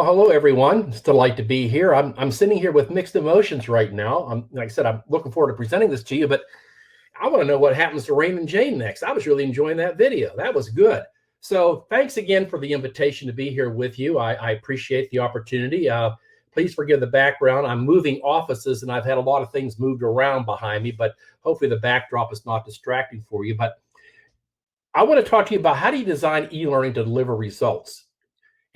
Well, hello everyone. It's a delight to be here. I'm sitting here with mixed emotions right now. Like I said, I'm looking forward to presenting this to you, but I want to know what happens to Raymond Jane next. I was really enjoying that video. That was good. So thanks again for the invitation to be here with you. I appreciate the opportunity. Please forgive the background. I'm moving offices and I've had a lot of things moved around behind me, but hopefully the backdrop is not distracting for you. But I want to talk to you about how do you design e-learning to deliver results.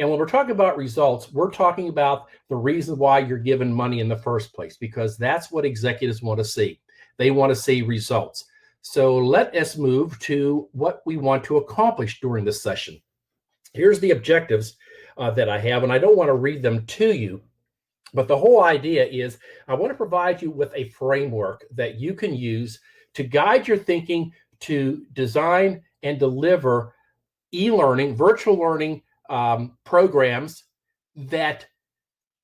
And when we're talking about results, we're talking about the reason why you're given money in the first place, because that's what executives want to see. They want to see results. So let us move to what we want to accomplish during this session. Here's the objectives that I have, and I don't want to read them to you, but the whole idea is I want to provide you with a framework that you can use to guide your thinking to design and deliver e-learning, virtual learning programs that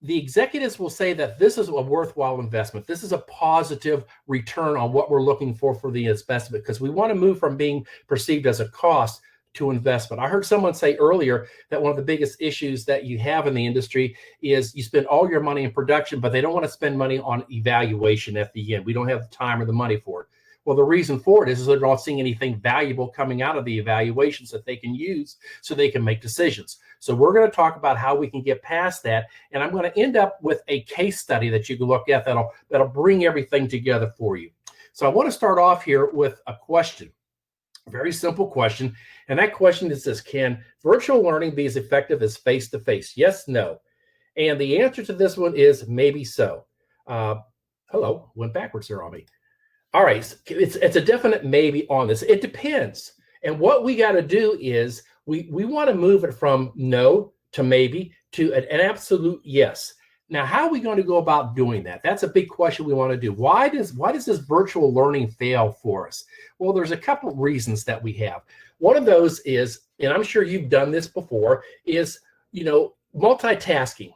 the executives will say that this is a worthwhile investment. This is a positive return on what we're looking for the investment, because we want to move from being perceived as a cost to investment. I heard someone say earlier that one of the biggest issues that you have in the industry is you spend all your money in production, but they don't want to spend money on evaluation at the end. We don't have the time or the money for it. Well, the reason for it is they're not seeing anything valuable coming out of the evaluations that they can use so they can make decisions. So we're going to talk about how we can get past that. And I'm going to end up with a case study that you can look at that'll bring everything together for you. So I want to start off here with a question, a very simple question. And that question is this: can virtual learning be as effective as face-to-face? Yes, no. And the answer to this one is maybe so. Hello, went backwards there on me. All right, it's a definite maybe on this. It depends. And what we got to do is we want to move it from no to maybe to an absolute yes. Now, how are we going to go about doing that? That's a big question we want to do. Why does this virtual learning fail for us? Well, there's a couple of reasons that we have. One of those is, and I'm sure you've done this before, is multitasking.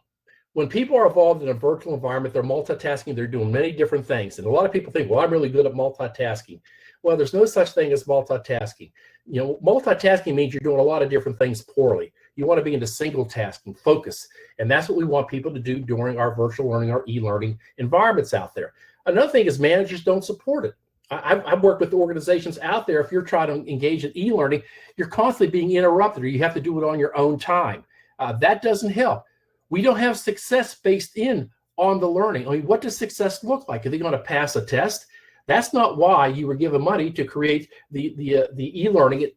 When people are involved in a virtual environment, they're multitasking, they're doing many different things. And a lot of people think, well, I'm really good at multitasking. Well, there's no such thing as multitasking. Multitasking means you're doing a lot of different things poorly. You want to be into single tasking, focus. And that's what we want people to do during our virtual learning, our e-learning environments out there. Another thing is managers don't support it. I've worked with organizations out there. If you're trying to engage in e-learning, you're constantly being interrupted, or you have to do it on your own time. That doesn't help. We don't have success based in on the learning. I mean, what does success look like? Are they going to pass a test? That's not why you were given money to create the e-learning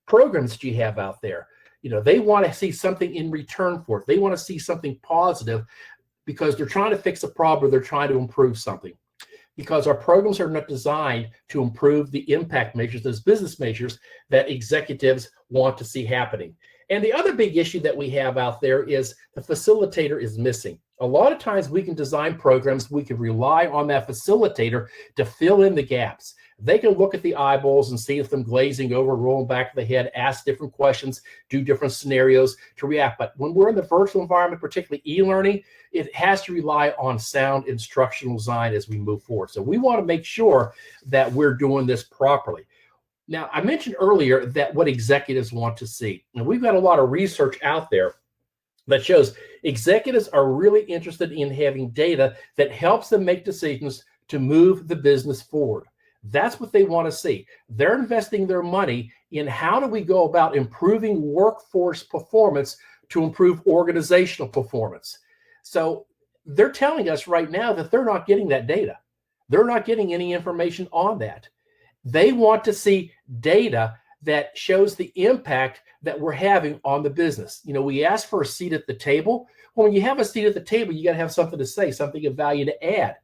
programs that you have out there. They want to see something in return for it. They want to see something positive because they're trying to fix a problem, or they're trying to improve something. Because our programs are not designed to improve the impact measures, those business measures that executives want to see happening. And the other big issue that we have out there is the facilitator is missing. A lot of times we can design programs, we can rely on that facilitator to fill in the gaps. They can look at the eyeballs and see if them glazing over, rolling back of the head, ask different questions, do different scenarios to react. But when we're in the virtual environment, particularly e-learning, it has to rely on sound instructional design as we move forward. So we want to make sure that we're doing this properly. Now, I mentioned earlier that what executives want to see. And we've got a lot of research out there that shows executives are really interested in having data that helps them make decisions to move the business forward. That's what they want to see. They're investing their money in how do we go about improving workforce performance to improve organizational performance. So they're telling us right now that they're not getting that data. They're not getting any information on that. They want to see data that shows the impact that we're having on the business. We ask for a seat at the table. Well, when you have a seat at the table, you got to have something to say, something of value to add.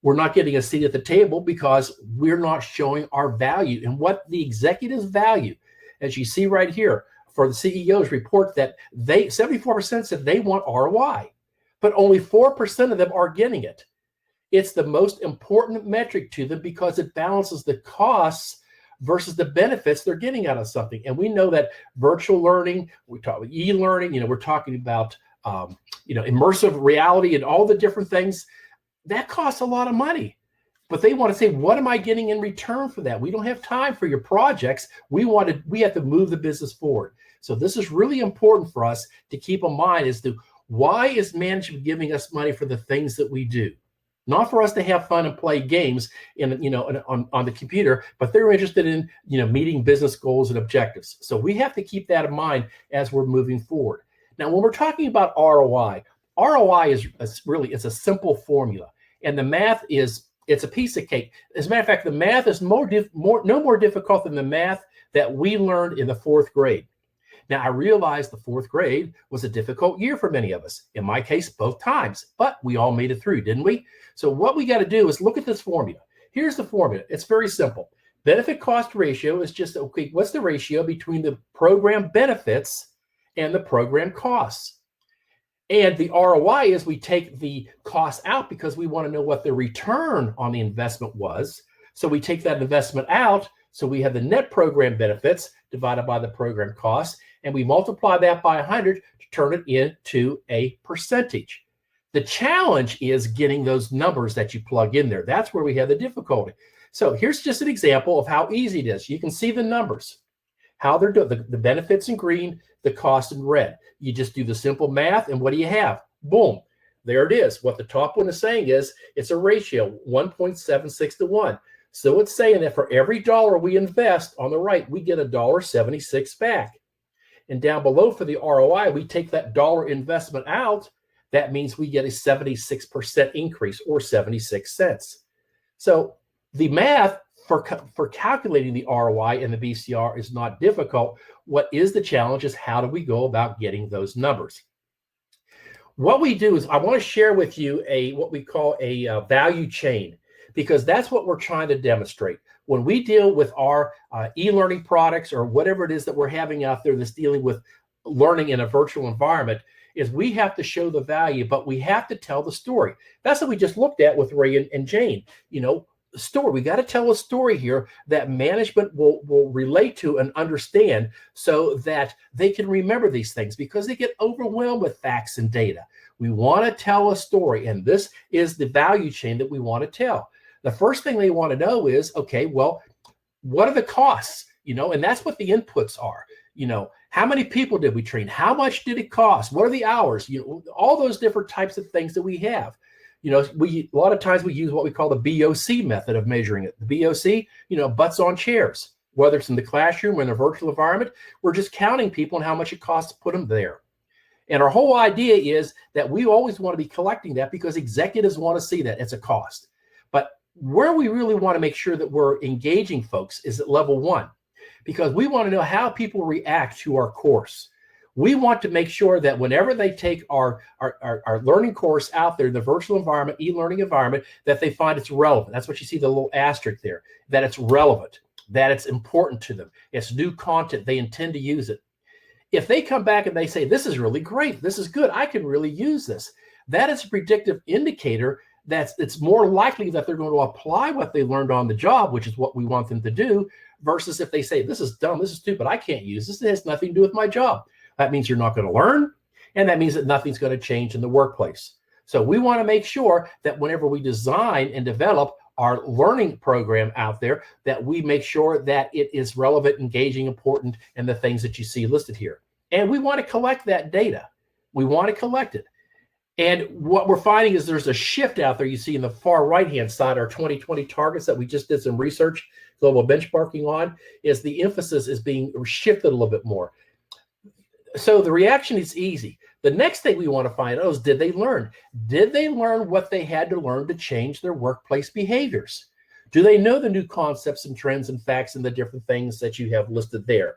We're not getting a seat at the table because we're not showing our value. And what the executives value, as you see right here, for the CEOs report that 74% said they want ROI, but only 4% of them are getting it. It's the most important metric to them because it balances the costs versus the benefits they're getting out of something. And we know that virtual learning, we talk about e-learning, we're talking about immersive reality and all the different things. That costs a lot of money. But they want to say, what am I getting in return for that? We don't have time for your projects. We have to move the business forward. So this is really important for us to keep in mind as to Why is management giving us money for the things that we do? Not for us to have fun and play games on the computer, but they're interested in meeting business goals and objectives. So we have to keep that in mind as we're moving forward. Now, when we're talking about ROI is really, it's a simple formula, and the math it's a piece of cake. As a matter of fact, the math is no more difficult than the math that we learned in the 4th grade. Now, I realize the 4th grade was a difficult year for many of us. In my case, both times, but we all made it through, didn't we? So what we got to do is look at this formula. Here's the formula. It's very simple. Benefit cost ratio is just, okay, what's the ratio between the program benefits and the program costs? And the ROI is we take the costs out because we want to know what the return on the investment was. So we take that investment out. So we have the net program benefits divided by the program costs, and we multiply that by 100 to turn it into a percentage. The challenge is getting those numbers that you plug in there. That's where we have the difficulty. So here's just an example of how easy it is. You can see the numbers, how they're doing, the benefits in green, the cost in red. You just do the simple math, and what do you have? Boom, there it is. What the top one is saying is it's a ratio, 1.76 to 1. So it's saying that for every dollar we invest on the right, we get $1.76 back. And down below for the ROI, we take that dollar investment out. That means we get a 76% increase, or 76 cents. So the math for calculating the ROI and the BCR is not difficult. What is the challenge is how do we go about getting those numbers? What we do is I want to share with you what we call a value chain, because that's what we're trying to demonstrate. When we deal with our e-learning products or whatever it is that we're having out there that's dealing with learning in a virtual environment, is we have to show the value, but we have to tell the story. That's what we just looked at with Ray and Jane. Story. We got to tell a story here that management will relate to and understand, so that they can remember these things, because they get overwhelmed with facts and data. We want to tell a story, and this is the value chain that we want to tell. The first thing they want to know is, okay, well, what are the costs? And that's what the inputs are. How many people did we train? How much did it cost? What are the hours? All those different types of things that we have. A lot of times we use what we call the BOC method of measuring it. The BOC, butts on chairs, whether it's in the classroom or in a virtual environment, we're just counting people and how much it costs to put them there. And our whole idea is that we always want to be collecting that because executives want to see that it's a cost. But where we really want to make sure that we're engaging folks is at level 1, because we want to know how people react to our course. We want to make sure that whenever they take our learning course out there, the virtual environment, e-learning environment, that they find it's relevant. That's what you see the little asterisk there, that it's relevant, that it's important to them. It's new content. They intend to use it. If they come back and they say, this is really great, this is good, I can really use this, that is a predictive indicator that it's more likely that they're going to apply what they learned on the job, which is what we want them to do, versus if they say, this is dumb, this is stupid, I can't use this, it has nothing to do with my job. That means you're not going to learn, and that means that nothing's going to change in the workplace. So we want to make sure that whenever we design and develop our learning program out there, that we make sure that it is relevant, engaging, important, and the things that you see listed here. And we want to collect that data. We want to collect it. And what we're finding is there's a shift out there. You see in the far right-hand side, our 2020 targets that we just did some research, global benchmarking on, is the emphasis is being shifted a little bit more. So the reaction is easy. The next thing we want to find out is, did they learn? Did they learn what they had to learn to change their workplace behaviors? Do they know the new concepts and trends and facts and the different things that you have listed there?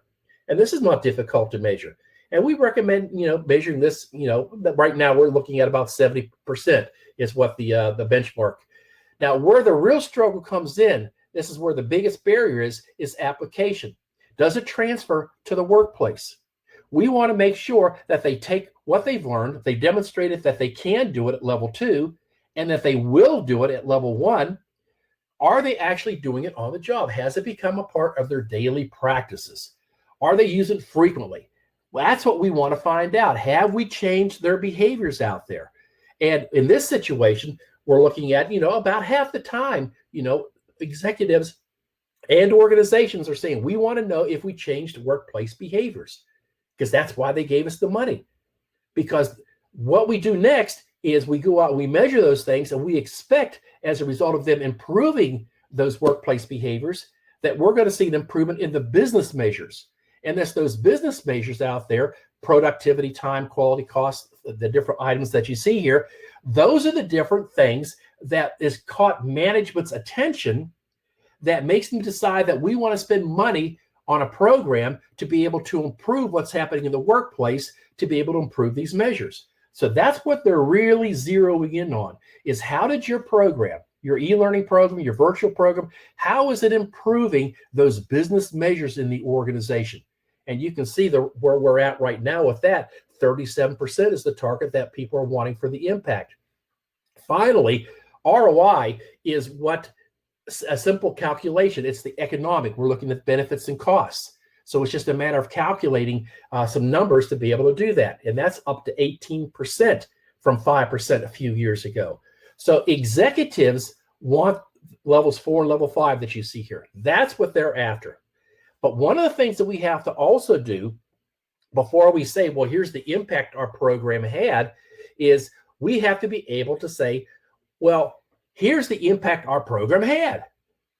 And this is not difficult to measure. And we recommend, measuring this, right now we're looking at about 70% is what the benchmark. Now, where the real struggle comes in, this is where the biggest barrier is application. Does it transfer to the workplace? We want to make sure that they take what they've learned, they demonstrated that they can do it at level 2, and that they will do it at level 1. Are they actually doing it on the job? Has it become a part of their daily practices? Are they using it frequently? Well, that's what we want to find out. Have we changed their behaviors out there? And in this situation, we're looking at, about half the time, executives and organizations are saying, we want to know if we changed workplace behaviors, because that's why they gave us the money. Because What we do next is we go out and we measure those things, and we expect, as a result of them improving those workplace behaviors, that we're going to see an improvement in the business measures. And that's those business measures out there: productivity, time, quality, cost, the different items that you see here. Those are the different things that is caught management's attention, that makes them decide that we want to spend money on a program to be able to improve what's happening in the workplace, to be able to improve these measures. So that's what they're really zeroing in on, is how did your program, your e-learning program, your virtual program, how is it improving those business measures in the organization? And you can see where we're at right now with that. 37% is the target that people are wanting for the impact. Finally, ROI is a simple calculation. It's the economic. We're looking at benefits and costs. So it's just a matter of calculating some numbers to be able to do that. And that's up to 18% from 5% a few years ago. So executives want levels 4 and level 5 that you see here. That's what they're after. But one of the things that we have to also do before we say, well, here's the impact our program had, is we have to be able to say, well, here's the impact our program had.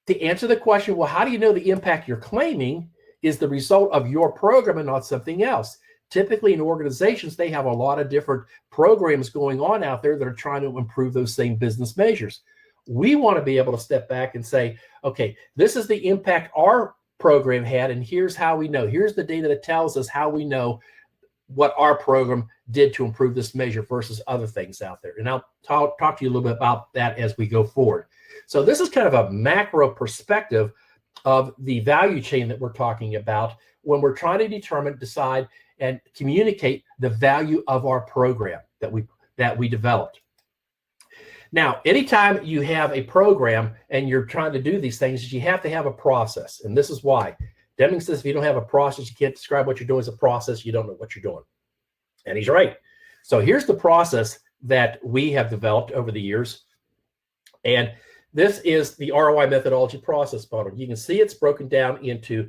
To answer the question, well, how do you know the impact you're claiming is the result of your program and not something else? Typically in organizations, they have a lot of different programs going on out there that are trying to improve those same business measures. We want to be able to step back and say, okay, this is the impact our program had, and here's how we know. Here's the data that tells us how we know what our program did to improve this measure versus other things out there. And I'll talk to you a little bit about that as we go forward. So this is kind of a macro perspective of the value chain that we're talking about when we're trying to determine, decide, and communicate the value of our program that we developed. Now, anytime you have a program and you're trying to do these things, you have to have a process. And this is why. Deming says if you don't have a process, you can't describe what you're doing as a process, you don't know what you're doing. And he's right. So here's the process that we have developed over the years. And this is the ROI methodology process model. You can see it's broken down into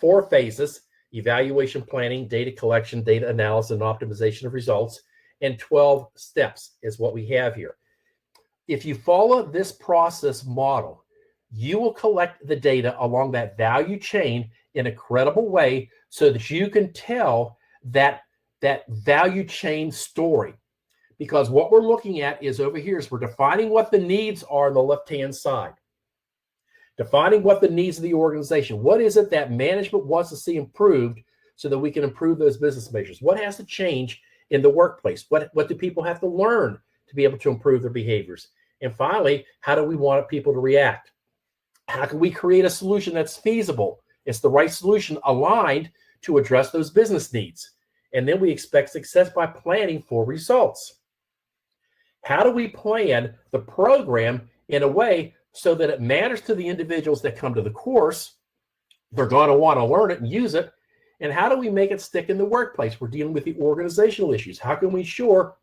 4 phases: evaluation, planning, data collection, data analysis, and optimization of results, and 12 steps is what we have here. If you follow this process model, you will collect the data along that value chain in a credible way so that you can tell that value chain story. Because what we're looking at is over here is we're defining what the needs are on the left-hand side. Defining what the needs of the organization. What is it that management wants to see improved so that we can improve those business measures? What has to change in the workplace? What do people have to learn to be able to improve their behaviors? And finally, how do we want people to react? How can we create a solution that's feasible? It's the right solution aligned to address those business needs. And then we expect success by planning for results. How do we plan the program in a way so that it matters to the individuals that come to the course? They're going to want to learn it and use it. And how do we make it stick in the workplace? We're dealing with the organizational issues. How can we ensure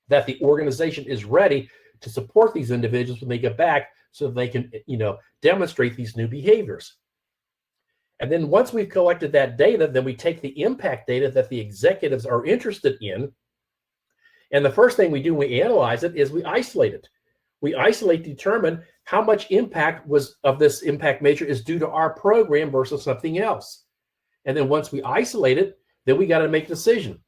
that the organization is ready to support these individuals when they get back so that they can, demonstrate these new behaviors? And then once we've collected that data, then we take the impact data that the executives are interested in. And the first thing we do when we analyze it is we isolate it. We isolate, determine how much impact of this impact measure is due to our program versus something else. And then once we isolate it, then we got to make a decision.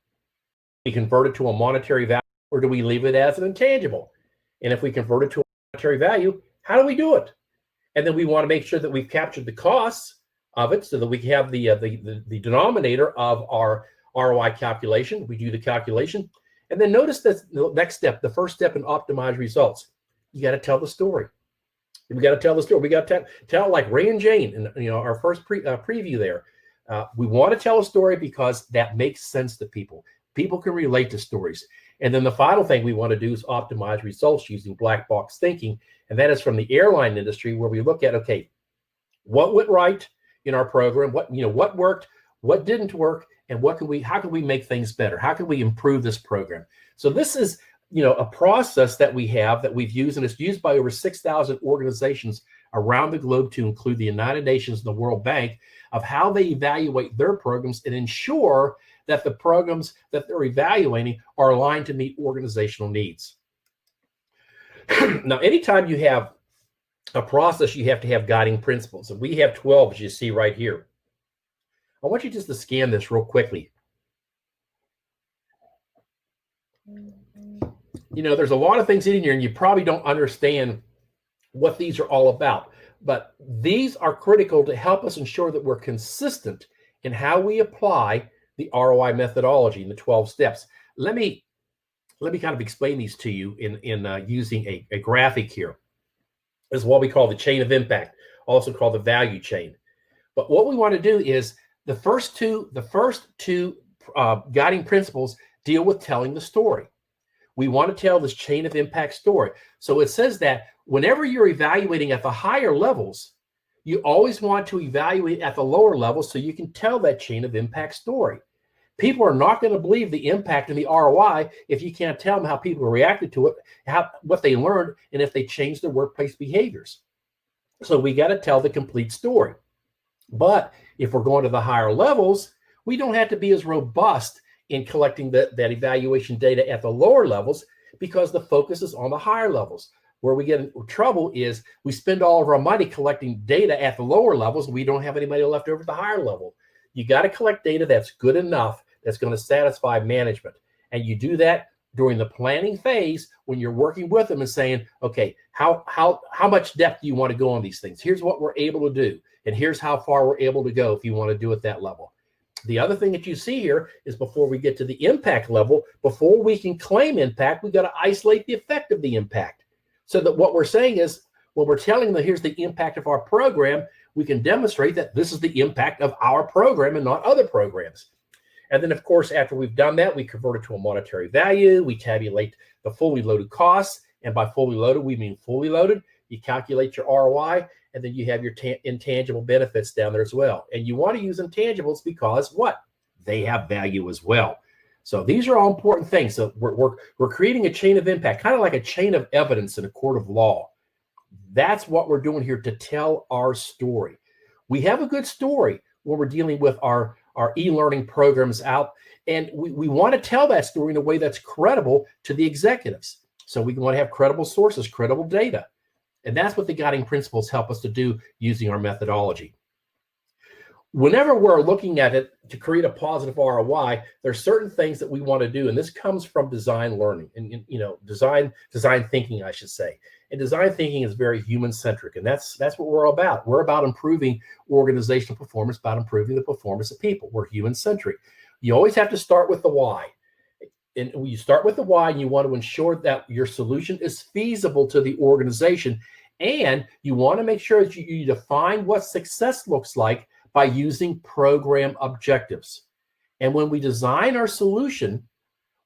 We convert it to a monetary value, or do we leave it as an intangible? And if we convert it to a monetary value, how do we do it? And then we want to make sure that we've captured the costs of it so that we have the denominator of our ROI calculation. We do the calculation. And then notice that the next step, the first step in optimize results, you got to tell the story. We got to tell the story. We got to tell like Ray and Jane, and our first preview there. We want to tell a story because that makes sense to people. People can relate to stories. And then the final thing we want to do is optimize results using black box thinking. And that is from the airline industry, where we look at, okay, what went right in our program? What worked? What didn't work? And how can we make things better? How can we improve this program? So this is, a process that we've used, and it's used by over 6,000 organizations around the globe, to include the United Nations and the World Bank, of how they evaluate their programs and ensure that the programs that they're evaluating are aligned to meet organizational needs. Now, anytime you have a process, you have to have guiding principles. And we have 12, as you see right here. I want you just to scan this real quickly. You know, there's a lot of things in here, and you probably don't understand what these are all about. But these are critical to help us ensure that we're consistent in how we apply the ROI methodology in the 12 steps. Let me kind of explain these to you in using a graphic here. This is what we call the chain of impact, also called the value chain. But what we want to do is the first two guiding principles deal with telling the story. We want to tell this chain of impact story. So it says that whenever you're evaluating at the higher levels, you always want to evaluate at the lower levels so you can tell that chain of impact story. People are not going to believe the impact and the ROI if you can't tell them how people reacted to it, what they learned, and if they changed their workplace behaviors. So we got to tell the complete story. But if we're going to the higher levels, we don't have to be as robust in collecting that evaluation data at the lower levels because the focus is on the higher levels. Where we get in trouble is we spend all of our money collecting data at the lower levels and we don't have any money left over at the higher level. You got to collect data that's good enough that's going to satisfy management. And you do that during the planning phase when you're working with them and saying, okay, how much depth do you want to go on these things? Here's what we're able to do. And here's how far we're able to go if you want to do it that level. The other thing that you see here is before we get to the impact level, before we can claim impact, we got to isolate the effect of the impact. So that what we're saying is, when we're telling them here's the impact of our program, we can demonstrate that this is the impact of our program and not other programs. And then, of course, after we've done that, we convert it to a monetary value. We tabulate the fully loaded costs. And by fully loaded, we mean fully loaded. You calculate your ROI, and then you have your intangible benefits down there as well. And you want to use intangibles because what? They have value as well. So these are all important things. So we're creating a chain of impact, kind of like a chain of evidence in a court of law. That's what we're doing here to tell our story. We have a good story when we're dealing with our e-learning programs out, and we want to tell that story in a way that's credible to the executives. So we want to have credible sources, credible data. And that's what the guiding principles help us to do using our methodology. Whenever we're looking at it to create a positive ROI, there's certain things that we want to do, and this comes from design learning and design thinking, I should say. And design thinking is very human-centric, and that's what we're about. We're about improving organizational performance, about improving the performance of people. We're human-centric. You always have to start with the why. And when you start with the why, and you want to ensure that your solution is feasible to the organization, and you want to make sure that you define what success looks like by using program objectives. And when we design our solution,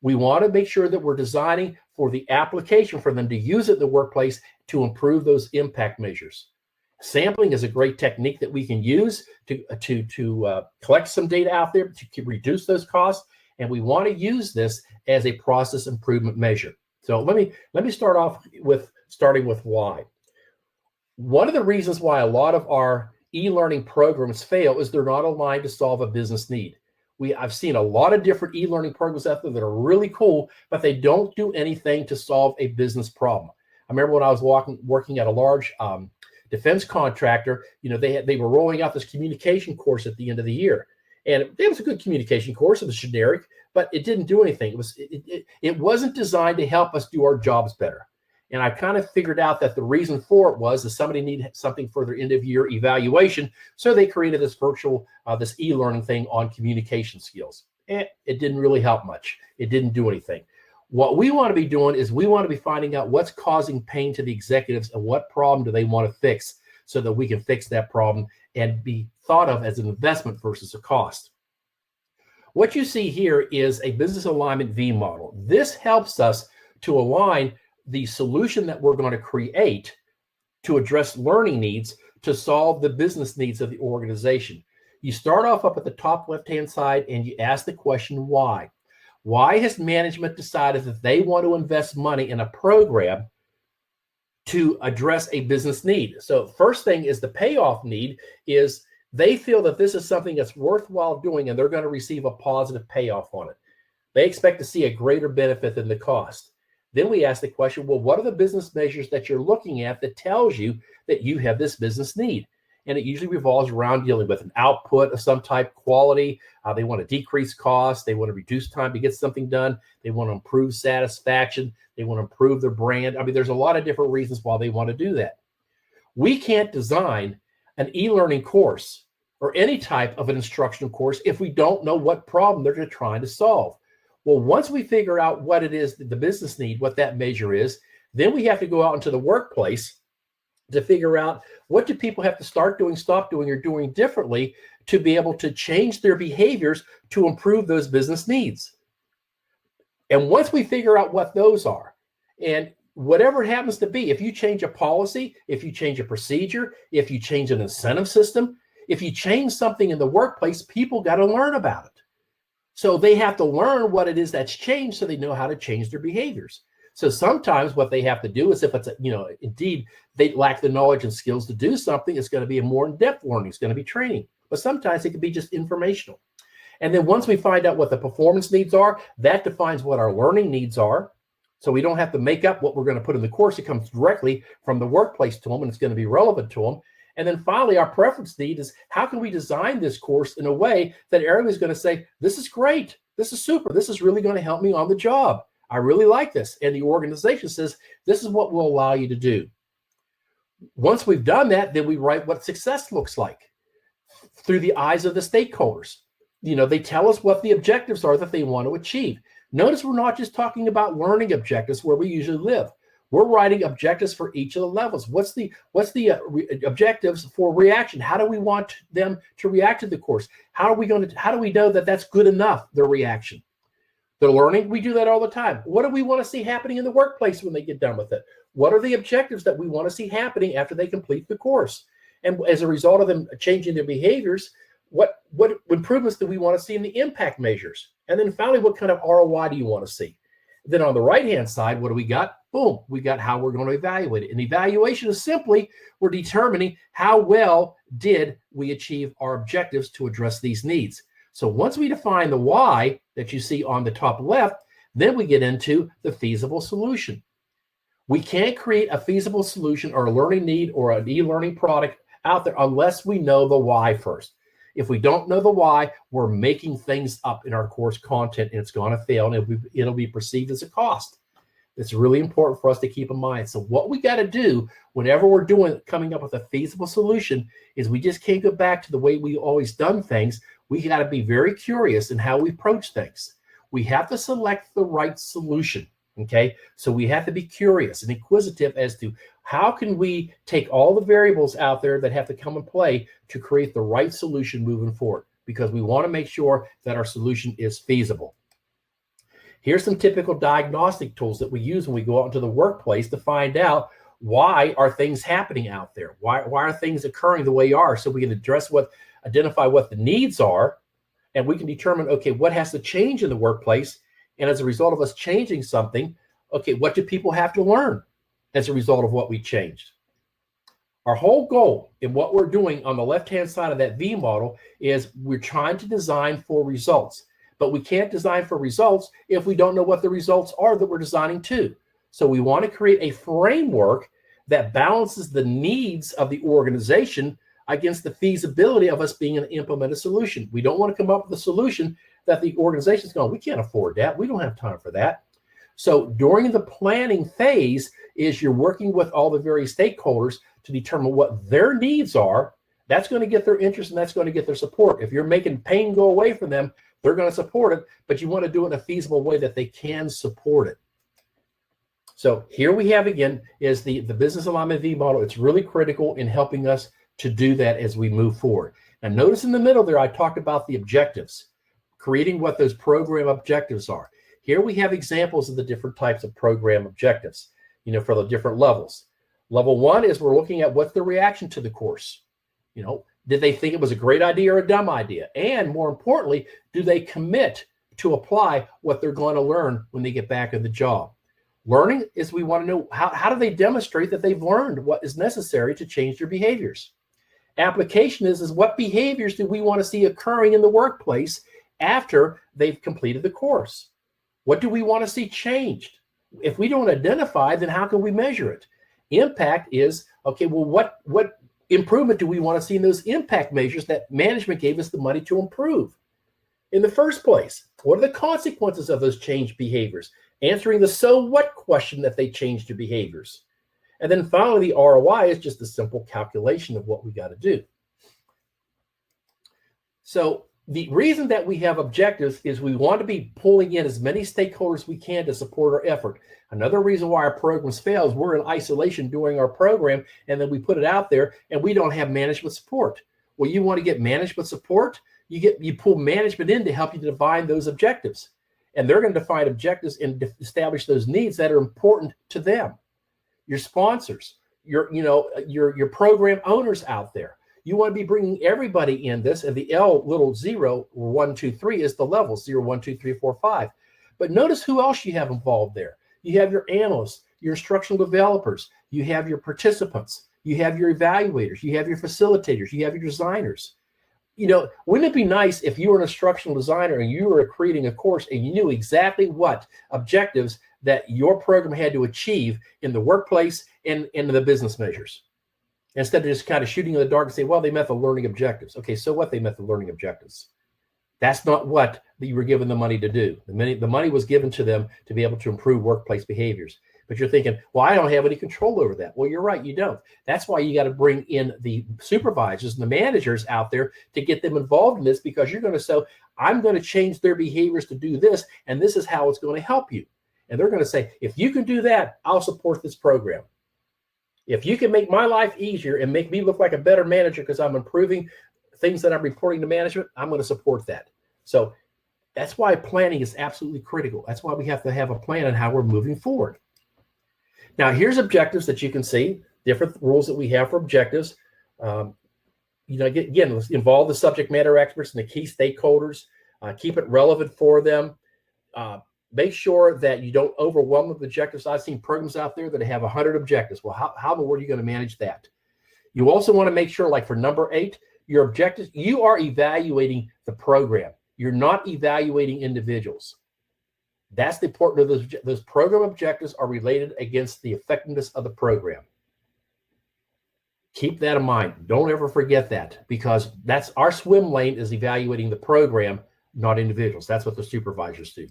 we want to make sure that we're designing for the application for them to use it in the workplace to improve those impact measures. Sampling is a great technique that we can use to collect some data out there to reduce those costs. And we want to use this as a process improvement measure. So let me start off with starting with why. One of the reasons why a lot of our e-learning programs fail is they're not aligned to solve a business need. I've seen a lot of different e-learning programs out there that are really cool, but they don't do anything to solve a business problem. I remember when I was working at a large defense contractor, they were rolling out this communication course at the end of the year. And it was a good communication course. It was generic, but it didn't do anything. It wasn't designed to help us do our jobs better. And I kind of figured out that the reason for it was that somebody needed something for their end of year evaluation. So they created this this e-learning thing on communication skills. It didn't really help much. It didn't do anything. What we want to be doing is we want to be finding out what's causing pain to the executives and what problem do they want to fix so that we can fix that problem and be thought of as an investment versus a cost. What you see here is a business alignment V model. This helps us to align the solution that we're going to create to address learning needs to solve the business needs of the organization. You start off up at the top left-hand side and you ask the question, why? Why has management decided that they want to invest money in a program to address a business need? So first thing is the payoff need is They feel that this is something that's worthwhile doing and they're going to receive a positive payoff on it. They expect to see a greater benefit than the cost. Then we ask the question, well, what are the business measures that you're looking at that tells you that you have this business need? And it usually revolves around dealing with an output of some type, quality. They want to decrease costs. They want to reduce time to get something done. They want to improve satisfaction. They want to improve their brand. I mean, there's a lot of different reasons why they want to do that. We can't design an e-learning course or any type of an instructional course if we don't know what problem they're trying to solve. Well, once we figure out what it is, the business need, what that measure is, then we have to go out into the workplace to figure out what do people have to start doing, stop doing, or doing differently to be able to change their behaviors to improve those business needs. And once we figure out what those are, and whatever it happens to be, if you change a policy, if you change a procedure, if you change an incentive system, if you change something in the workplace, people got to learn about it. So they have to learn what it is that's changed so they know how to change their behaviors. So sometimes what they have to do is if it's, indeed they lack the knowledge and skills to do something, it's going to be a more in-depth learning. It's going to be training. But sometimes it can be just informational. And then once we find out what the performance needs are, that defines what our learning needs are. So we don't have to make up what we're going to put in the course. It comes directly from the workplace to them, and it's going to be relevant to them. And then finally, our preference need is how can we design this course in a way that everybody's going to say, this is great, this is super, this is really going to help me on the job. I really like this. And the organization says, this is what we'll allow you to do. Once we've done that, then we write what success looks like through the eyes of the stakeholders. They tell us what the objectives are that they want to achieve. Notice we're not just talking about learning objectives where we usually live. We're writing objectives for each of the levels. What's the objectives for reaction? How do we want them to react to the course? How do we know that that's good enough, their reaction? The learning, we do that all the time. What do we want to see happening in the workplace when they get done with it? What are the objectives that we want to see happening after they complete the course? And as a result of them changing their behaviors, what improvements do we want to see in the impact measures? And then finally, what kind of ROI do you want to see? Then on the right-hand side, what do we got? Boom, we got how we're going to evaluate it. And evaluation is simply, we're determining how well did we achieve our objectives to address these needs. So once we define the why that you see on the top left, then we get into the feasible solution. We can't create a feasible solution or a learning need or an e-learning product out there unless we know the why first. If we don't know the why, we're making things up in our course content and it's going to fail and it'll be perceived as a cost. It's really important for us to keep in mind. So what we got to do whenever we're coming up with a feasible solution is we just can't go back to the way we always done things. We got to be very curious in how we approach things. We have to select the right solution. Okay, so we have to be curious and inquisitive as to how can we take all the variables out there that have to come in play to create the right solution moving forward, because we want to make sure that our solution is feasible. Here's some typical diagnostic tools that we use when we go out into the workplace to find out why are things happening out there? Why are things occurring the way they are? So we can identify what the needs are, and we can determine, okay, what has to change in the workplace. And as a result of us changing something, okay, what do people have to learn as a result of what we changed? Our whole goal in what we're doing on the left-hand side of that V model is we're trying to design for results. But we can't design for results if we don't know what the results are that we're designing to. So we want to create a framework that balances the needs of the organization against the feasibility of us being able to implement a solution. We don't want to come up with a solution that the organization's going, we can't afford that. We don't have time for that. So during the planning phase is you're working with all the various stakeholders to determine what their needs are. That's going to get their interest and that's going to get their support. If you're making pain go away from them, they're going to support it, but you want to do it in a feasible way that they can support it. So here we have again is the business alignment V model. It's really critical in helping us to do that as we move forward. Now notice in the middle there, I talked about the objectives, creating what those program objectives are. Here we have examples of the different types of program objectives, for the different levels. Level 1 is we're looking at what's the reaction to the course. Did they think it was a great idea or a dumb idea? And more importantly, do they commit to apply what they're going to learn when they get back in the job? Learning is we want to know how do they demonstrate that they've learned what is necessary to change their behaviors. Application is what behaviors do we want to see occurring in the workplace after they've completed the course? What do we want to see changed? If we don't identify, then how can we measure it? Impact is, okay, well, what improvement do we want to see in those impact measures that management gave us the money to improve in the first place? What are the consequences of those changed behaviors? Answering the so what question that they changed their behaviors. And then finally, the ROI is just a simple calculation of what we got to do. So the reason that we have objectives is we want to be pulling in as many stakeholders as we can to support our effort. Another reason why our programs fail is we're in isolation doing our program, and then we put it out there and we don't have management support. Well, you want to get management support, you pull management in to help you to define those objectives. And they're going to define objectives and establish those needs that are important to them. Your sponsors, your program owners out there. You want to be bringing everybody in this, and the L little 0, 1, 2, 3 is the levels, 0, 1, 2, 3, 4, 5. But notice who else you have involved there. You have your analysts, your instructional developers, you have your participants, you have your evaluators, you have your facilitators, you have your designers. Wouldn't it be nice if you were an instructional designer and you were creating a course and you knew exactly what objectives that your program had to achieve in the workplace and in the business measures? Instead of just kind of shooting in the dark and say, well, they met the learning objectives. Okay, so what? They met the learning objectives. That's not what you were given the money to do. The money was given to them to be able to improve workplace behaviors. But you're thinking, well, I don't have any control over that. Well, you're right, you don't. That's why you got to bring in the supervisors and the managers out there to get them involved in this, because you're going to say, I'm going to change their behaviors to do this, and this is how it's going to help you. And they're going to say, if you can do that, I'll support this program. If you can make my life easier and make me look like a better manager because I'm improving things that I'm reporting to management, I'm going to support that. So that's why planning is absolutely critical. That's why we have to have a plan on how we're moving forward. Now, here's objectives that you can see, different rules that we have for objectives. Again, let's involve the subject matter experts and the key stakeholders. Keep it relevant for them. Make sure that you don't overwhelm them with objectives. I've seen programs out there that have 100 objectives. Well, how in the world are you going to manage that? You also want to make sure, like for number 8, your objectives, you are evaluating the program. You're not evaluating individuals. That's the important of those program objectives are related against the effectiveness of the program. Keep that in mind. Don't ever forget that, because that's our swim lane is evaluating the program, not individuals. That's what the supervisors do.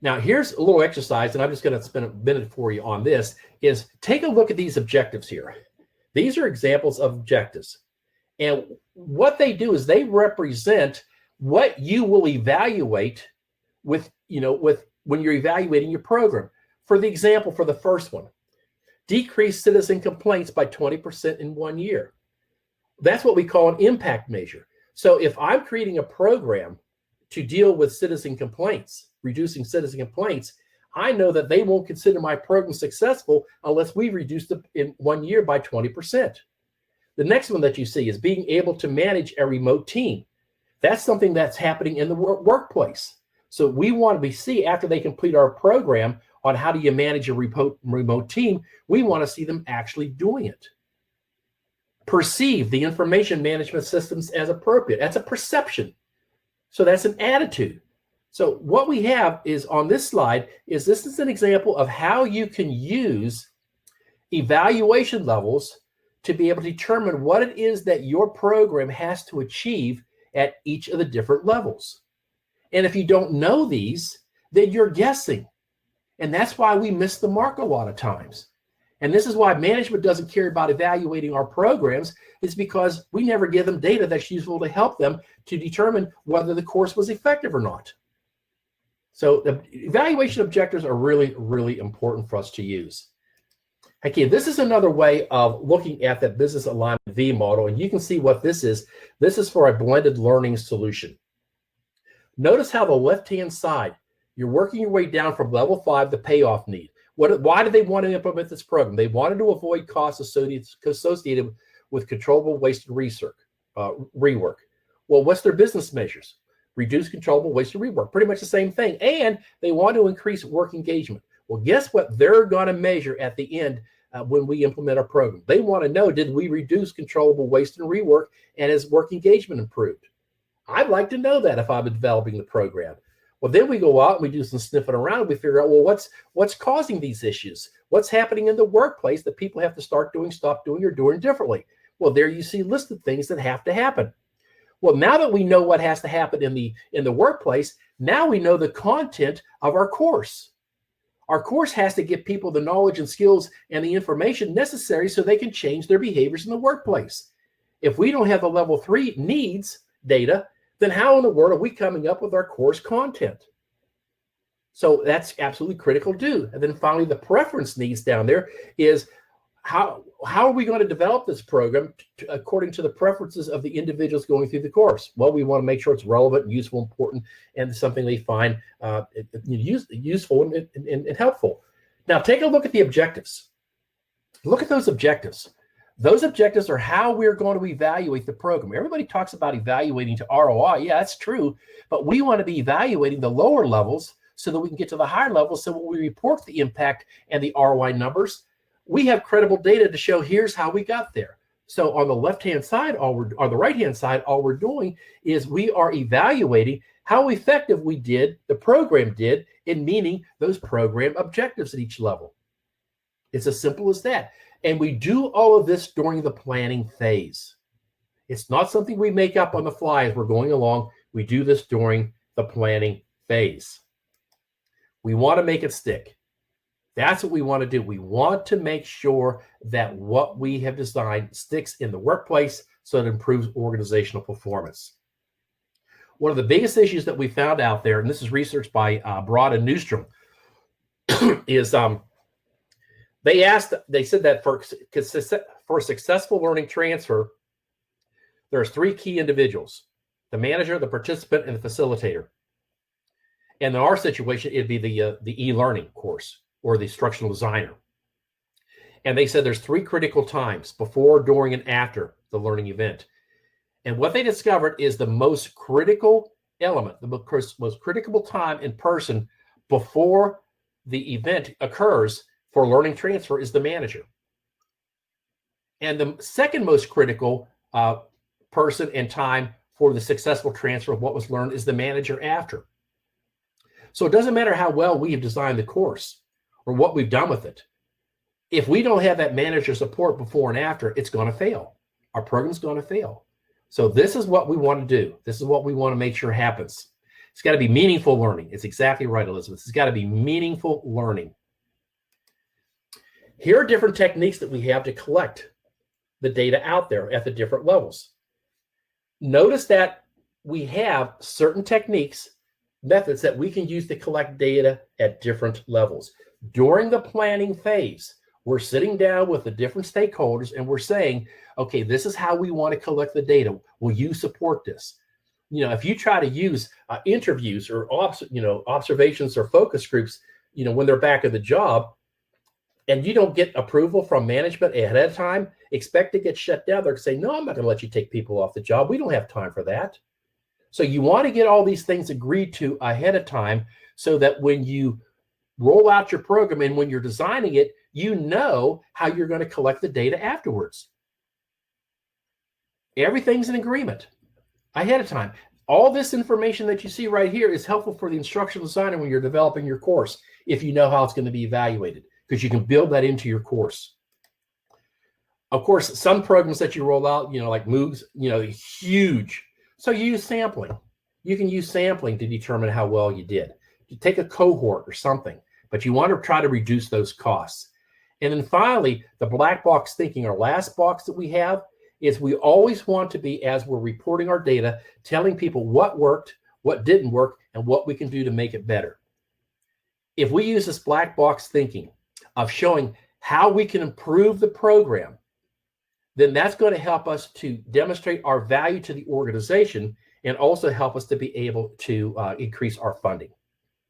Now, here's a little exercise, and I'm just going to spend a minute for you on this, is take a look at these objectives here. These are examples of objectives. And what they do is they represent what you will evaluate with when you're evaluating your program. For the example, for the first one, decrease citizen complaints by 20% in 1 year. That's what we call an impact measure. So if I'm creating a program to deal with citizen complaints, reducing citizen complaints, I know that they won't consider my program successful unless we reduce it in 1 year by 20%. The next one that you see is being able to manage a remote team. That's something that's happening in the workplace. So we want to see after they complete our program on how do you manage a remote team, we want to see them actually doing it. Perceive the information management systems as appropriate. That's a perception. So that's an attitude. So what we have is on this slide is this is an example of how you can use evaluation levels to be able to determine what it is that your program has to achieve at each of the different levels. And if you don't know these, then you're guessing. And that's why we miss the mark a lot of times. And this is why management doesn't care about evaluating our programs. It's because we never give them data that's useful to help them to determine whether the course was effective or not. So the evaluation objectives are really, really important for us to use. Okay, this is another way of looking at that business alignment V model, and you can see what this is. This is for a blended learning solution. Notice how the left-hand side, you're working your way down from level 5, the payoff need. Why did they want to implement this program? They wanted to avoid costs associated with controllable wasted rework. Well, what's their business measures? Reduce controllable wasted rework. Pretty much the same thing. And they want to increase work engagement. Well, guess what they're going to measure at the end when we implement our program. They want to know, did we reduce controllable waste and rework, and has work engagement improved? I'd like to know that if I'm developing the program. Well, then we go out and we do some sniffing around. We figure out, well, what's causing these issues? What's happening in the workplace that people have to start doing, stop doing, or doing differently? Well, there you see listed things that have to happen. Well, now that we know what has to happen in the workplace, now we know the content of our course. Our course has to give people the knowledge and skills and the information necessary so they can change their behaviors in the workplace. If we don't have the level 3 needs data, then how in the world are we coming up with our course content? So that's absolutely critical to do. And then finally, the preference needs down there is how are we going to develop this program according to the preferences of the individuals going through the course? Well, we want to make sure it's relevant, and useful, important, and something they find useful and helpful. Now, take a look at the objectives. Look at those objectives. Those objectives are how we're going to evaluate the program. Everybody talks about evaluating to ROI. Yeah, that's true. But we want to be evaluating the lower levels so that we can get to the higher levels. So when we report the impact and the ROI numbers, we have credible data to show here's how we got there. So on the left-hand side, on the right-hand side, all we're doing is we are evaluating how effective the program did in meeting those program objectives at each level. It's as simple as that. And we do all of this during the planning phase. It's not something we make up on the fly as we're going along. We do this during the planning phase. We want to make it stick. That's what we want to do. We want to make sure that what we have designed sticks in the workplace so it improves organizational performance. One of the biggest issues that we found out there, and this is research by Broad and Newstrom, is they said that for successful learning transfer, there's 3 key individuals: the manager, the participant, and the facilitator. And in our situation, it'd be the e-learning course or the instructional designer. And they said there's 3 critical times: before, during, and after the learning event. And what they discovered is the most critical element, the most critical time in person before the event occurs for learning transfer is the manager. And the second most critical person and time for the successful transfer of what was learned is the manager after. So it doesn't matter how well we have designed the course or what we've done with it. If we don't have that manager support before and after, it's going to fail. Our program's going to fail. So this is what we want to do. This is what we want to make sure happens. It's got to be meaningful learning. It's exactly right, Elizabeth. It's got to be meaningful learning. Here are different techniques that we have to collect the data out there at the different levels. Notice that we have certain techniques, methods that we can use to collect data at different levels. During the planning phase, we're sitting down with the different stakeholders and we're saying, okay, this is how we want to collect the data. Will you support this? You know, if you try to use interviews or observations or focus groups, when they're back at the job, and you don't get approval from management ahead of time, expect to get shut down. They're going to say, no, I'm not going to let you take people off the job. We don't have time for that. So you want to get all these things agreed to ahead of time so that when you roll out your program and when you're designing it, you know how you're going to collect the data afterwards. Everything's in agreement ahead of time. All this information that you see right here is helpful for the instructional designer when you're developing your course, if you know how it's going to be evaluated, because you can build that into your course. Of course, some programs that you roll out, like MOOCs, huge. So you use sampling. You can use sampling to determine how well you did. You take a cohort or something, but you want to try to reduce those costs. And then finally, the black box thinking, our last box that we have, is we always want to be, as we're reporting our data, telling people what worked, what didn't work, and what we can do to make it better. If we use this black box thinking of showing how we can improve the program, then that's going to help us to demonstrate our value to the organization and also help us to be able to increase our funding.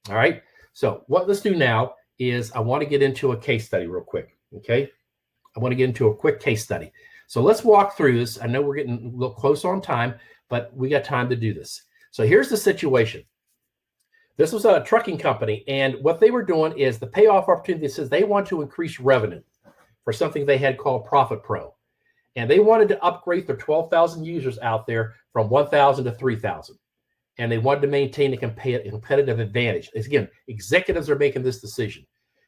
All right. So what let's do now is I want to get into a case study real quick. Okay. I want to get into a quick case study. So let's walk through this. I know we're getting a little close on time, but we got time to do this. So here's the situation. This was a trucking company, and what they were doing is the payoff opportunity says they want to increase revenue for something they had called Profit Pro. And they wanted to upgrade their 12,000 users out there from 1,000 to 3,000. And they wanted to maintain a competitive advantage. Again, executives are making this decision.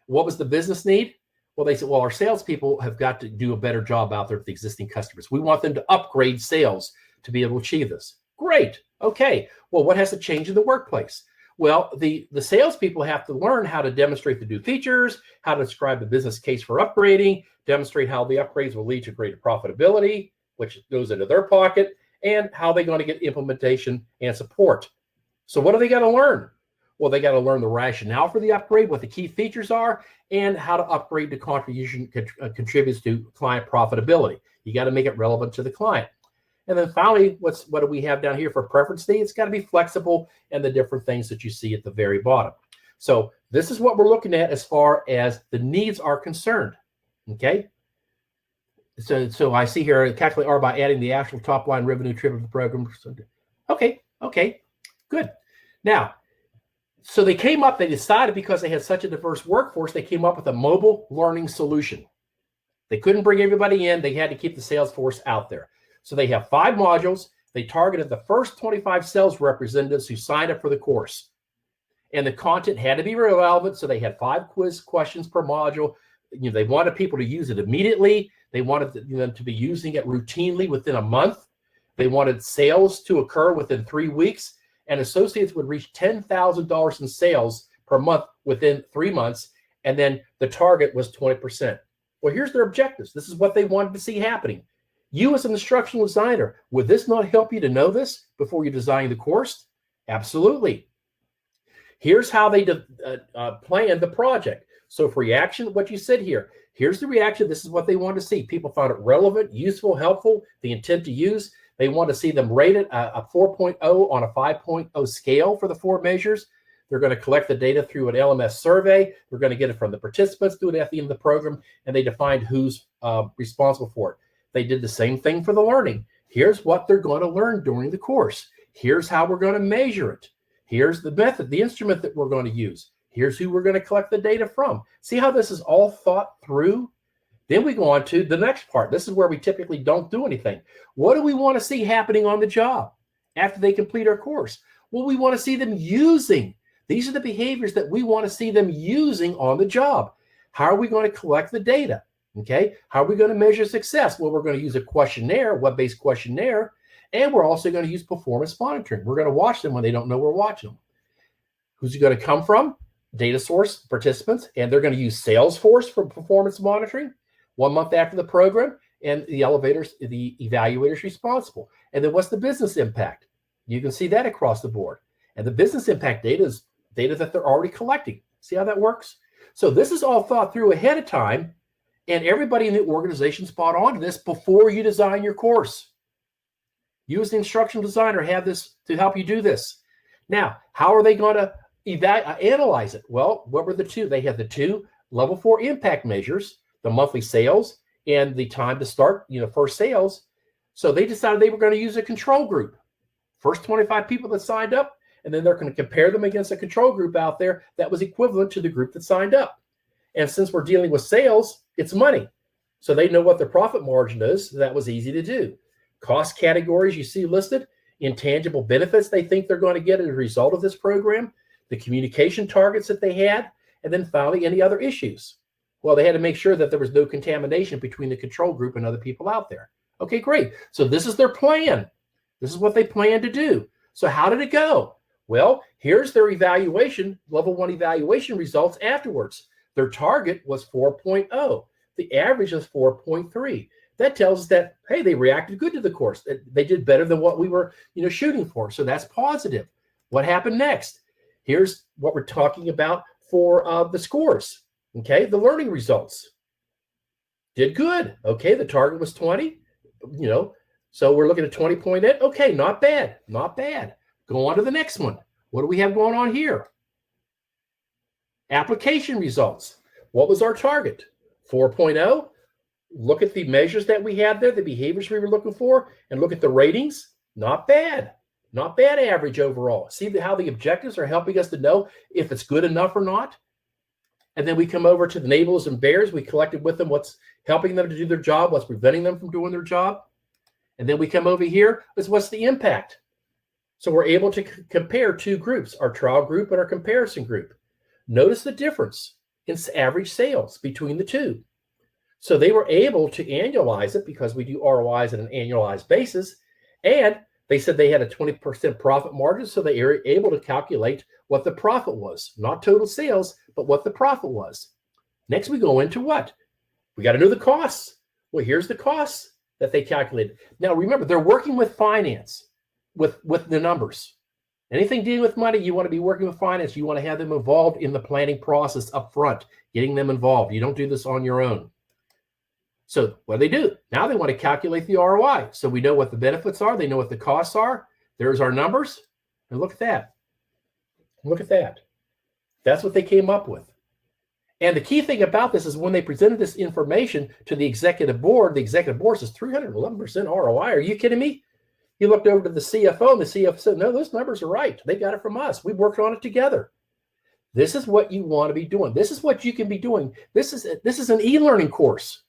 What was the business need? Well, they said, well, our salespeople have got to do a better job out there with the existing customers. We want them to upgrade sales to be able to achieve this. Great. Okay. Well, what has to change in the workplace? Well, the salespeople have to learn how to demonstrate the new features, how to describe the business case for upgrading, demonstrate how the upgrades will lead to greater profitability, which goes into their pocket, and how they're going to get implementation and support. So what do they got to learn? Well, they got to learn the rationale for the upgrade, what the key features are, and how to upgrade the contribution contributes to client profitability. You got to make it relevant to the client. And then finally, what do we have down here for preference need? It's got to be flexible and the different things that you see at the very bottom. So this is what we're looking at as far as the needs are concerned. Okay. So I see here, calculate R by adding the actual top line revenue trip of the program. Okay, good. Now, so they decided because they had such a diverse workforce, they came up with a mobile learning solution. They couldn't bring everybody in. They had to keep the sales force out there. So they have 5 modules. They targeted the first 25 sales representatives who signed up for the course. And the content had to be relevant. So they had 5 quiz questions per module. They wanted people to use it immediately. They wanted them to be using it routinely within a month. They wanted sales to occur within 3 weeks. And associates would reach $10,000 in sales per month within 3 months. And then the target was 20%. Well, here's their objectives. This is what they wanted to see happening. You as an instructional designer, would this not help you to know this before you design the course? Absolutely. Here's how they planned the project. So for reaction, what you said here, here's the reaction. This is what they want to see. People found it relevant, useful, helpful, the intent to use. They want to see them rated a 4.0 on a 5.0 scale for the 4 measures. They're going to collect the data through an LMS survey. They're going to get it from the participants, do it at the end of the program, and they defined who's responsible for it. They did the same thing for the learning. Here's what they're going to learn during the course. Here's how we're going to measure it. Here's the method, the instrument that we're going to use. Here's who we're going to collect the data from. See how this is all thought through? Then we go on to the next part. This is where we typically don't do anything. What do we want to see happening on the job after they complete our course? Well, we want to see them using. These are the behaviors that we want to see them using on the job. How are we going to collect the data? Okay, how are we going to measure success? Well, we're going to use a questionnaire, web-based questionnaire, and we're also going to use performance monitoring. We're going to watch them when they don't know we're watching them. Who's it going to come from? Data source, participants, and they're going to use Salesforce for performance monitoring 1 month after the program, and the evaluators responsible. And then what's the business impact? You can see that across the board. And the business impact data is data that they're already collecting. See how that works? So this is all thought through ahead of time. And everybody in the organization spot on to this before you design your course. You as the instructional designer have this to help you do this. Now, how are they going to analyze it? Well, what were the 2? They had the 2 level 4 impact measures, the monthly sales and the time to start, first sales. So they decided they were going to use a control group. First 25 people that signed up, and then they're going to compare them against a control group out there that was equivalent to the group that signed up. And since we're dealing with sales, it's money. So they know what their profit margin is. So that was easy to do. Cost categories you see listed, intangible benefits they think they're going to get as a result of this program, the communication targets that they had, and then finally any other issues. Well, they had to make sure that there was no contamination between the control group and other people out there. Okay, great. So this is their plan. This is what they plan to do. So how did it go? Well, here's their evaluation, level 1 evaluation results afterwards. Their target was 4.0. The average was 4.3. That tells us that, hey, they reacted good to the course. They did better than what we were, shooting for. So that's positive. What happened next? Here's what we're talking about for the scores. Okay, the learning results. Did good. Okay, the target was 20. So we're looking at 20.8. Okay, not bad. Not bad. Go on to the next one. What do we have going on here? Application results. What was our target? 4.0. Look at the measures that we had there, the behaviors we were looking for, and look at the ratings. Not bad. Not bad average overall. See how the objectives are helping us to know if it's good enough or not? And then we come over to the navels and bears. We collected with them what's helping them to do their job, what's preventing them from doing their job. And then we come over here is what's the impact. So we're able to compare two groups, our trial group and our comparison group. Notice the difference in average sales between the two. So they were able to annualize it because we do ROIs on an annualized basis. And they said they had a 20% profit margin. So they were able to calculate what the profit was, not total sales, but what the profit was. Next, we go into what? We got to know the costs. Well, here's the costs that they calculated. Now, remember, they're working with finance, with the numbers. Anything dealing with money, you want to be working with finance. You want to have them involved in the planning process up front, getting them involved. You don't do this on your own. So what do? Now they want to calculate the ROI. So we know what the benefits are. They know what the costs are. There's our numbers. And look at that. Look at that. That's what they came up with. And the key thing about this is when they presented this information to the executive board says 311% ROI. Are you kidding me? He looked over to the CFO and the CFO said, no, those numbers are right. They got it from us. We worked on it together. This is what you want to be doing. This is what you can be doing. This is an e-learning course.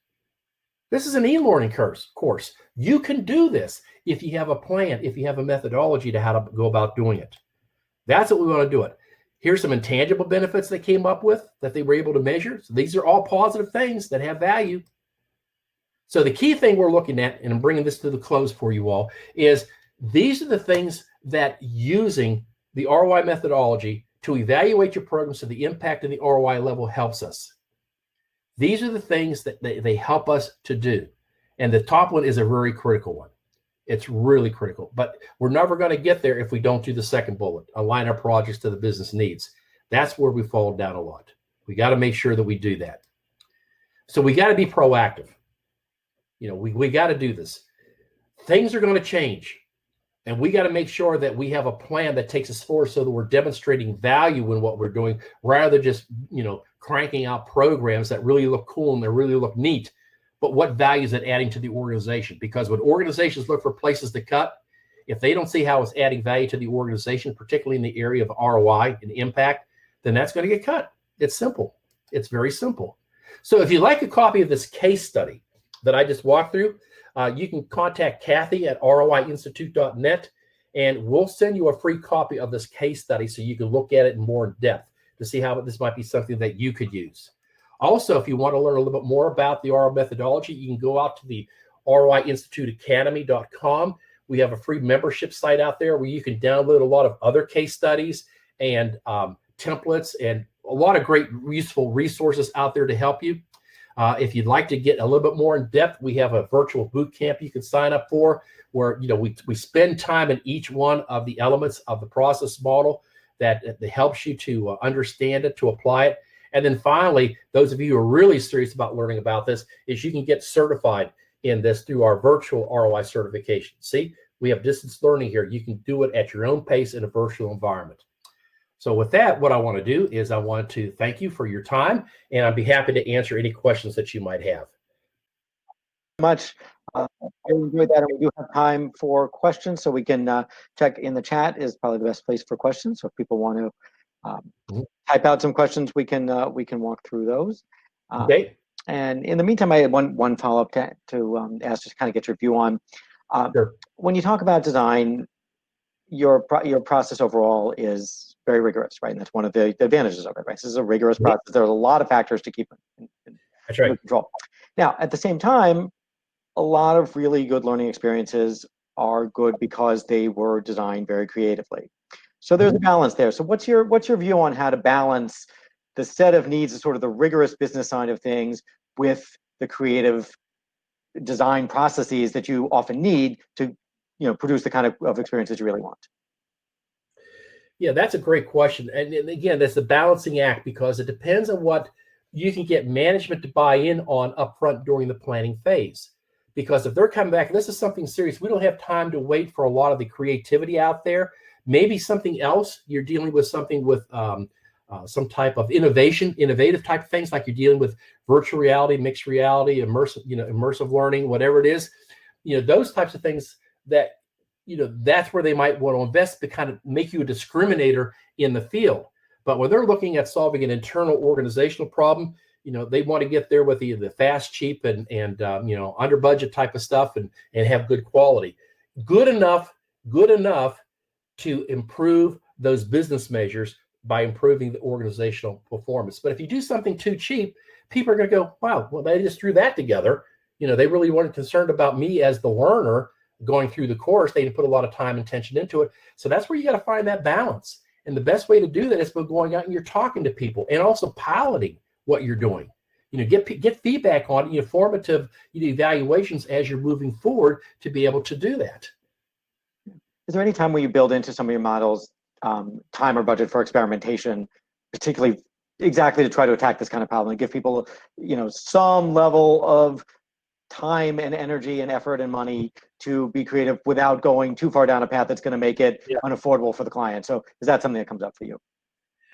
This is an e-learning course. You can do this if you have a plan, if you have a methodology to how to go about doing it. That's what we want to do it. Here's some intangible benefits they came up with that they were able to measure. So these are all positive things that have value. So the key thing we're looking at, and I'm bringing this to the close for you all, is these are the things that using the ROI methodology to evaluate your program so the impact and the ROI level helps us. These are the things that they help us to do. And the top one is a very critical one. It's really critical, but we're never going to get there if we don't do the second bullet, align our projects to the business needs. That's where we fall down a lot. We got to make sure that we do that. So we got to be proactive. You know, we got to do this. Things are going to change, and we got to make sure that we have a plan that takes us forward so that we're demonstrating value in what we're doing rather than just, you know, cranking out programs that really look cool and they really look neat. But what value is it adding to the organization? Because when organizations look for places to cut, if they don't see how it's adding value to the organization, particularly in the area of ROI and impact, then that's going to get cut. It's simple. It's very simple. So if you'd like a copy of this case study that I just walked through, you can contact Kathy at roiinstitute.net, and we'll send you a free copy of this case study so you can look at it in more depth to see how this might be something that you could use. Also, if you want to learn a little bit more about the ROI methodology, you can go out to the roiinstituteacademy.com. We have a free membership site out there where you can download a lot of other case studies and templates and a lot of great useful resources out there to help you. If you'd like to get a little bit more in depth, we have a virtual boot camp you can sign up for where, you know, we spend time in each one of the elements of the process model that helps you to understand it, to apply it. And then finally, those of you who are really serious about learning about this, is you can get certified in this through our virtual ROI certification. See, we have distance learning here. You can do it at your own pace in a virtual environment. So with that, what I want to do is I want to thank you for your time, and I'd be happy to answer any questions that you might have. Much. I enjoyed that, and we do have time for questions, so we can check in the chat is probably the best place for questions. So if people want to type out some questions, we can walk through those. Okay. And in the meantime, I had one follow-up to ask, just kind of get your view on. Sure. When you talk about design, your process overall is very rigorous, right? And that's one of the advantages of it, right? This is a rigorous process. There's a lot of factors to keep in That's right. control. Now, at the same time, a lot of really good learning experiences are good because they were designed very creatively. So there's a balance there. So what's your view on how to balance the set of needs, sort of the rigorous business side of things, with the creative design processes that you often need to, you know, produce the kind of experiences you really want? Yeah, that's a great question. And again, that's the balancing act, because it depends on what you can get management to buy in on upfront during the planning phase. Because if they're coming back, and this is something serious, we don't have time to wait for a lot of the creativity out there. Maybe something else, you're dealing with something with some type of innovative type of things, like you're dealing with virtual reality, mixed reality, immersive learning, whatever it is, those types of things that, that's where they might want to invest to kind of make you a discriminator in the field. But when they're looking at solving an internal organizational problem, they want to get there with the fast, cheap, and under budget type of stuff, and have good quality, good enough to improve those business measures by improving the organizational performance. But if you do something too cheap, people are going to go, wow, well, they just threw that together. They really weren't concerned about me as the learner going through the course. They didn't put a lot of time and attention into it. So that's where you got to find that balance. And the best way to do that is by going out and you're talking to people and also piloting what you're doing. Get feedback on it, formative evaluations as you're moving forward to be able to do that. Is there any time where you build into some of your models time or budget for experimentation, particularly exactly to try to attack this kind of problem and give people, some level of time and energy and effort and money to be creative without going too far down a path that's going to make it unaffordable for the client? So is that something that comes up for you?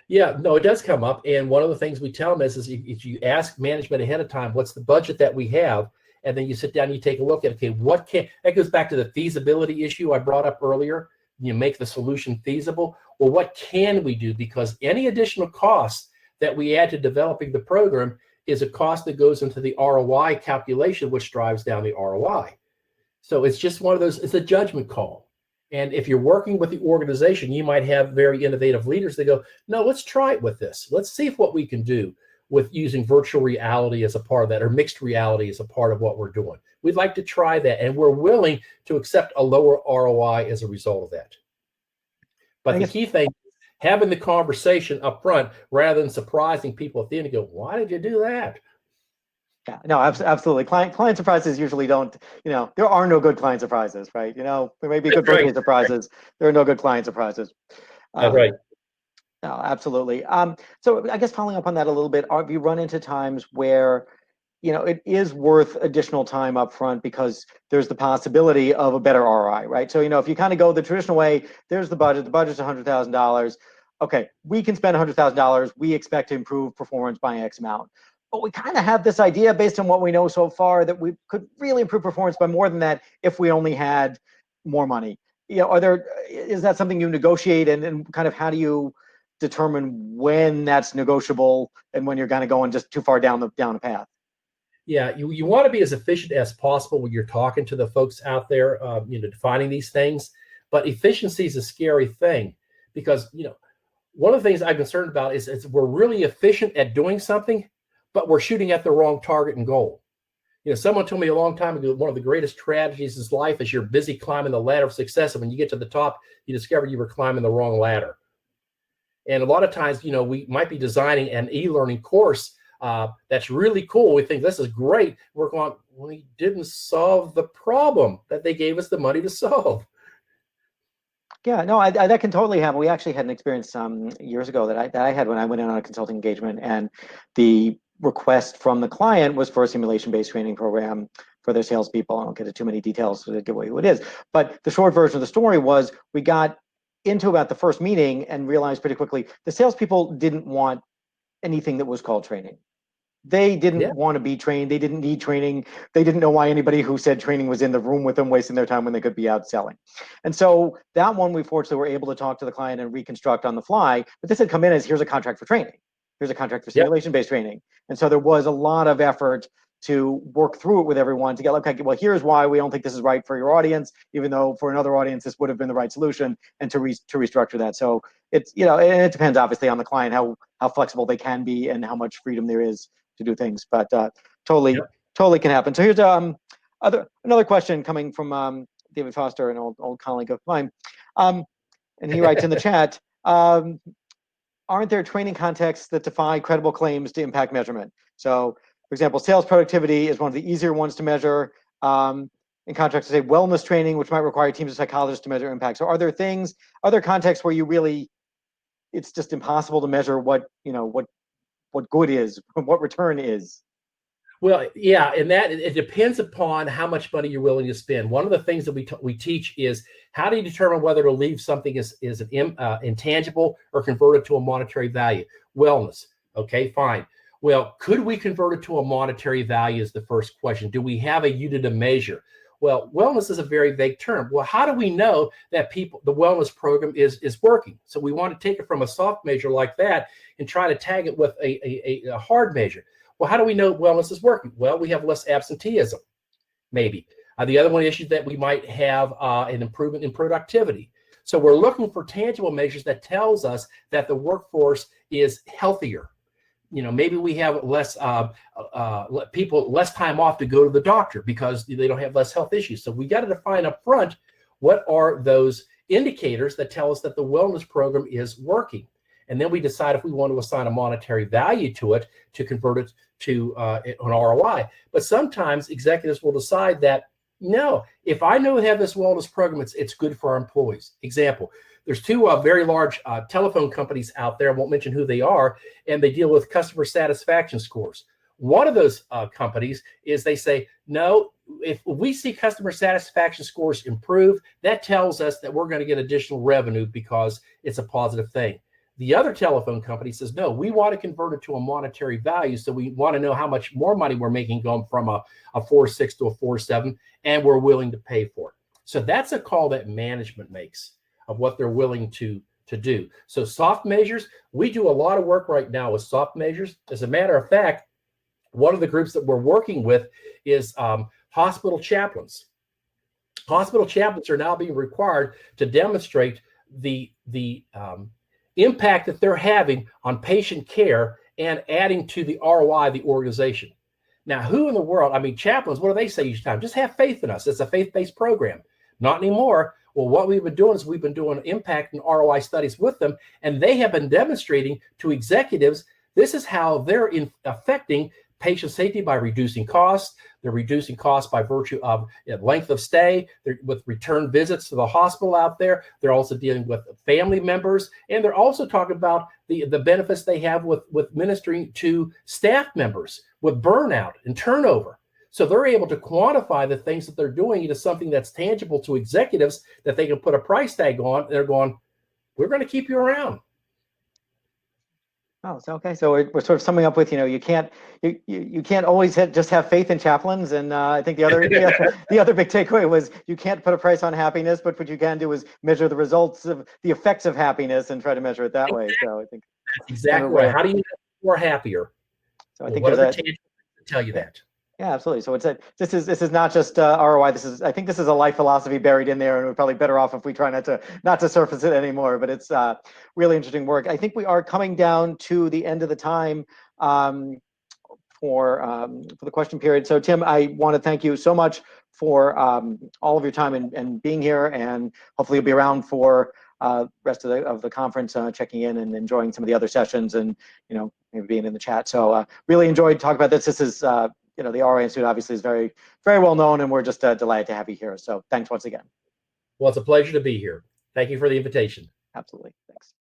Yeah, no, it does come up. And one of the things we tell them is if you ask management ahead of time, what's the budget that we have? And then you sit down and you take a look at, okay, that goes back to the feasibility issue I brought up earlier. You make the solution feasible. Well, what can we do? Because any additional costs that we add to developing the program is a cost that goes into the ROI calculation, which drives down the ROI. So it's just one of those, it's a judgment call. And if you're working with the organization, you might have very innovative leaders that go, no, let's try it with this. Let's see what we can do with using virtual reality as a part of that, or mixed reality as a part of what we're doing. We'd like to try that, and we're willing to accept a lower ROI as a result of that. But the key thing is having the conversation up front rather than surprising people at the end and go, why did you do that? Yeah, no, absolutely. Client surprises usually don't, there are no good client surprises, right? There may be good birthday surprises. There are no good client surprises. Right. No, absolutely. So I guess following up on that a little bit, have you run into times where, it is worth additional time up front because there's the possibility of a better ROI, right? So, if you kind of go the traditional way, there's the budget's $100,000. Okay, we can spend $100,000. We expect to improve performance by X amount. But we kind of have this idea based on what we know so far that we could really improve performance by more than that if we only had more money. Is that something you negotiate, and kind of how do you determine when that's negotiable and when you're kind of going just too far down the path? Yeah, you want to be as efficient as possible when you're talking to the folks out there, defining these things. But efficiency is a scary thing because, one of the things I'm concerned about is we're really efficient at doing something, but we're shooting at the wrong target and goal. Someone told me a long time ago, one of the greatest tragedies in life is you're busy climbing the ladder of success, and when you get to the top, you discover you were climbing the wrong ladder. And a lot of times, we might be designing an e-learning course that's really cool. We think this is great. We're going, we didn't solve the problem that they gave us the money to solve. Yeah, no, that can totally happen. We actually had an experience years ago that I had when I went in on a consulting engagement, and the request from the client was for a simulation-based training program for their salespeople. I don't get into too many details to give away who it is, but the short version of the story was we got into about the first meeting and realized pretty quickly the salespeople didn't want anything that was called training. They didn't want to be trained. They didn't need training. They didn't know why anybody who said training was in the room with them, wasting their time when they could be out selling. And so that one, we fortunately were able to talk to the client and reconstruct on the fly. But this had come in as, here's a contract for training. Here's a contract for simulation-based training. And so there was a lot of effort to work through it with everyone to get, okay, well, here's why we don't think this is right for your audience, even though for another audience, this would have been the right solution, and to restructure that. So it's, and it depends obviously on the client, how flexible they can be and how much freedom there is to do things, but totally can happen. So here's another question coming from David Foster, an old colleague of mine, and he writes in the chat, aren't there training contexts that defy credible claims to impact measurement? So, for example, sales productivity is one of the easier ones to measure. In contrast to, say, wellness training, which might require teams of psychologists to measure impact. So are there contexts where it's just impossible to measure what good is, what return is? Well, yeah, and that it depends upon how much money you're willing to spend. One of the things that we teach is how do you determine whether to leave something as an intangible or convert it to a monetary value? Wellness, okay, fine. Well, could we convert it to a monetary value is the first question. Do we have a unit of measure? Well, wellness is a very vague term. Well, how do we know that the wellness program is working? So we want to take it from a soft measure like that and try to tag it with a hard measure. Well, how do we know wellness is working? Well, we have less absenteeism, maybe. The other one issue that we might have an improvement in productivity. So we're looking for tangible measures that tells us that the workforce is healthier. Maybe we have less people less time off to go to the doctor because they don't have less health issues. So we got to define up front what are those indicators that tell us that the wellness program is working. And then we decide if we want to assign a monetary value to it to convert it to an ROI. But sometimes executives will decide that, no, if I know we have this wellness program, it's good for our employees. Example, there's two very large telephone companies out there. I won't mention who they are, and they deal with customer satisfaction scores. One of those companies is they say, no, if we see customer satisfaction scores improve, that tells us that we're going to get additional revenue because it's a positive thing. The other telephone company says, no, we want to convert it to a monetary value. So we want to know how much more money we're making going from a 4.6 to a 4.7, and we're willing to pay for it. So that's a call that management makes of what they're willing to do. So soft measures, we do a lot of work right now with soft measures. As a matter of fact, one of the groups that we're working with is hospital chaplains. Hospital chaplains are now being required to demonstrate the impact that they're having on patient care and adding to the ROI of the organization. Now, who in the world, chaplains, what do they say each time? Just have faith in us. It's a faith-based program. Not anymore. Well, what we've been doing is we've been doing impact and ROI studies with them, and they have been demonstrating to executives this is how they're affecting patient safety by reducing costs. They're reducing costs by virtue of length of stay. They're with return visits to the hospital out there. They're also dealing with family members, and they're also talking about the benefits they have with ministering to staff members with burnout and turnover. So they're able to quantify the things that they're doing into something that's tangible to executives that they can put a price tag on. They're going, we're going to keep you around. Oh, so okay. So we're sort of summing up with, you can't always just have faith in chaplains. And I think the other big takeaway was you can't put a price on happiness, but what you can do is measure the results of the effects of happiness and try to measure it that way. So I think that's exactly right. How do you make more happier? So I think what are the tangible to tell you that? Yeah, absolutely. So this is not just ROI. I think this is a life philosophy buried in there, and we're probably better off if we try not to surface it anymore. But it's really interesting work. I think we are coming down to the end of the time for the question period. So Tim, I want to thank you so much for all of your time and being here, and hopefully you'll be around for rest of the conference, checking in and enjoying some of the other sessions, and maybe being in the chat. So really enjoyed talking about this. This is the ROI Institute obviously is very, very well known, and we're just delighted to have you here. So thanks once again. Well, it's a pleasure to be here. Thank you for the invitation. Absolutely. Thanks.